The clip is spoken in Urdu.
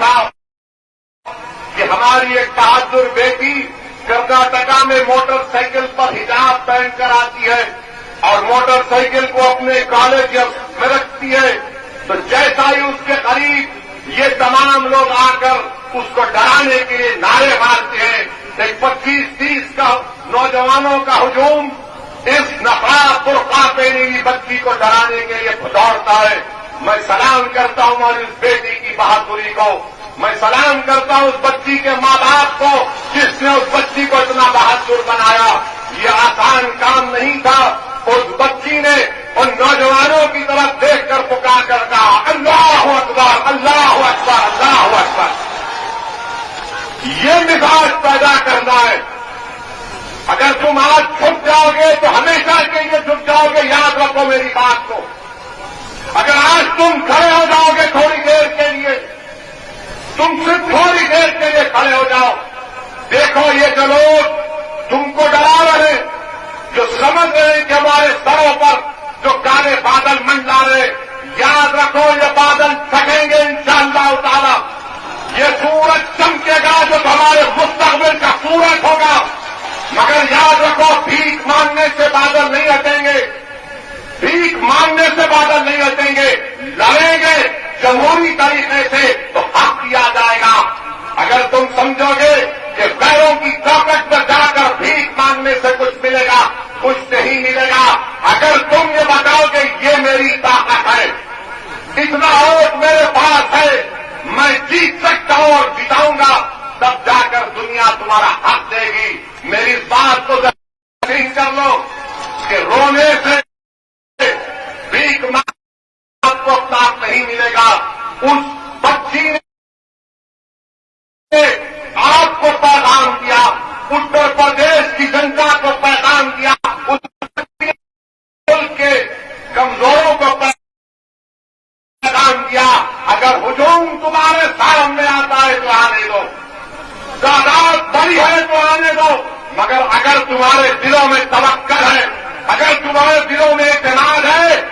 تھا کہ ہماری ایک بہادر بیٹی کرناٹکا میں موٹر سائیکل پر حجاب پہن کر آتی ہے اور موٹر سائیکل کو اپنے کالج میں رکھتی ہے، تو جیسا ہی اس کے قریب یہ تمام لوگ آ کر اس کو ڈرانے کے لیے نعرے مارتے ہیں، ایک 25-30 کا نوجوانوں کا ہجوم اس نقاب برقع پہنی ہوئی بچی کو ڈرانے کے لیے دوڑتا ہے۔ میں سلام کرتا ہوں اور اس بیٹی کی بہادری کو، میں سلام کرتا ہوں اس بچی کے ماں باپ کو جس نے اس بچی کو اتنا بہادر بنایا۔ یہ آسان کام نہیں تھا۔ اس بچی نے ان نوجوانوں کی طرف دیکھ کر پکار کر کہا، اللہ اکبر اللہ اکبر اللہ اکبر۔ یہ مزاج پیدا کرنا ہے۔ اگر تم آج جھک جاؤ گے تو ہمیشہ کے لیے جھک جاؤ گے، یاد رکھو میری بات کو۔ اگر آج تم کھڑے ہو جاؤ گے تھوڑی دیر کے لیے، تم صرف تھوڑی دیر کے لیے کھڑے ہو جاؤ، دیکھو یہ جو لوگ تم کو ڈرا رہے، جو سمجھ رہے ہیں کہ ہمارے سروں پر جو کالے بادل منڈلا رہے، یاد رکھو یہ بادل چھٹیں گے انشاءاللہ تعالی۔ یہ سورج چمکے گا جو ہمارے مستقبل کا سورج ہوگا، مگر یاد رکھو بھیک مانگنے سے بادل نہیں ہٹیں گے، بھیک مانگنے سے بادل نہیں ہٹیں گے، لڑیں گے جمہوری طریقے سے تو حق دیا جائے گا۔ اگر تم سمجھو گے کہ غیروں کی طاقت پر جا کر بھیک مانگنے سے کچھ ملے گا، کچھ نہیں ملے گا۔ اگر تم یہ بتاؤ کہ یہ میری طاقت ہے، اتنا ووٹ میرے پاس ہے، میں جیت سکتا ہوں اور جتاؤں گا، تب جا کر دنیا تمہارا حق دے گی۔ میری اس بات کو تصدیق کر لو کہ رونے سے بھیک مانگنے کو طاقت نہیں ملے گا۔ اس بچی نے آپ کو پیغام دیا، اتر پردیش کی جنتا کو پیغام دیا، اس ملک کے کمزوروں کو پیغام دیا۔ اگر ہجوم تمہارے سامنے آتا ہے تو آنے دو، تعداد بڑی ہے تو آنے دو، مگر اگر تمہارے دلوں میں توکل ہے، اگر تمہارے دلوں میں اعتماد ہے